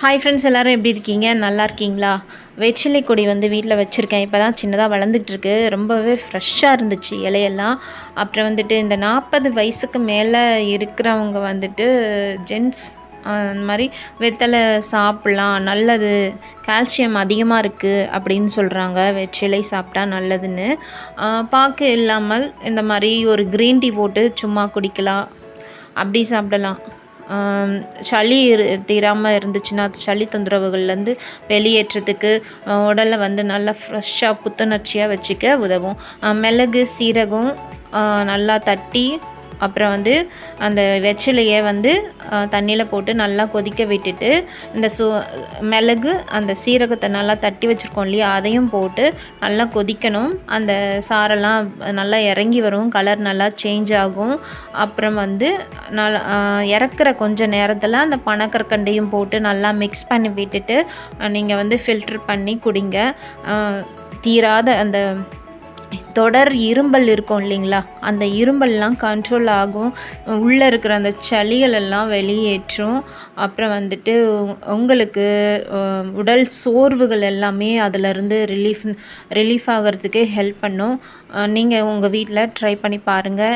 Hi friends, எல்லோரும் எப்படி இருக்கீங்க? நல்லா இருக்கீங்களா? வெற்றிலை கொடி வந்து வீட்டில் வச்சுருக்கேன். இப்போ தான் சின்னதாக வளர்ந்துட்டுருக்கு. ரொம்பவே ஃப்ரெஷ்ஷாக இருந்துச்சு இலையெல்லாம். அப்புறம் வந்துட்டு இந்த 40 வயசுக்கு மேலே இருக்கிறவங்க வந்துட்டு ஜென்ட்ஸ் அந்த மாதிரி வெத்தலை சாப்பிட்லாம், நல்லது, கால்சியம் அதிகமாக இருக்குது அப்படின்னு சொல்கிறாங்க. வெற்றிலை சாப்பிட்டா நல்லதுன்னு. பாக்கு இல்லாமல் இந்த மாதிரி ஒரு க்ரீன் டீ போட்டு சும்மா குடிக்கலாம், அப்படி சாப்பிடலாம். சளி தீராமல் இருந்துச்சுன்னா சளி தொந்தரவுகள்லேருந்து வெளியேற்றத்துக்கு உடலை வந்து நல்லா ஃப்ரெஷ்ஷாக புத்துணர்ச்சியாக வச்சுக்க உதவும். மிளகு, சீரகம் நல்லா தட்டி, அப்புறம் வந்து அந்த வெற்றிலையை வந்து தண்ணியில் போட்டு நல்லா கொதிக்க விட்டுட்டு, இந்த மிளகு அந்த சீரகத்தை நல்லா தட்டி வச்சுருக்கோம் இல்லையா, அதையும் போட்டு நல்லா கொதிக்கணும். அந்த சாரெல்லாம் நல்லா இறங்கி வரும், கலர் நல்லா சேஞ்ச் ஆகும். அப்புறம் வந்து நல்லா இறக்குற கொஞ்சம் நேரத்தில் அந்த பனக்கற்கண்டையும் போட்டு நல்லா மிக்ஸ் பண்ணி விட்டுட்டு நீங்கள் வந்து ஃபில்ட்ரு பண்ணி குடிங்க. தீராத அந்த தொடர் இரும்பல் இருக்கும் இல்லைங்களா, அந்த இரும்பல்லாம் கண்ட்ரோல் ஆகும். உள்ளே இருக்கிற அந்த சளிகளெல்லாம் வெளியேற்றும். அப்புறம் வந்துட்டு உங்களுக்கு உடல் சோர்வுகள் எல்லாமே அதிலருந்து ரிலீஃப் ஆகிறதுக்கு ஹெல்ப் பண்ணும். நீங்கள் உங்கள் வீட்டில் ட்ரை பண்ணி பாருங்கள்.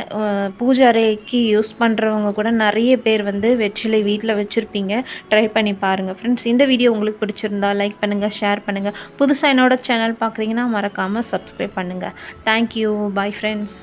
பூஜை அறைக்கு யூஸ் பண்ணுறவங்க கூட நிறைய பேர் வந்து வெற்றிலை வீட்டில் வச்சுருப்பீங்க. ட்ரை பண்ணி பாருங்கள் ஃப்ரெண்ட்ஸ். இந்த வீடியோ உங்களுக்கு பிடிச்சிருந்தா லைக் பண்ணுங்கள், ஷேர் பண்ணுங்கள். புதுசாக என்னோட சேனல் பார்க்குறீங்கன்னா மறக்காமல் சப்ஸ்கிரைப் பண்ணுங்கள். Thank you. Bye friends.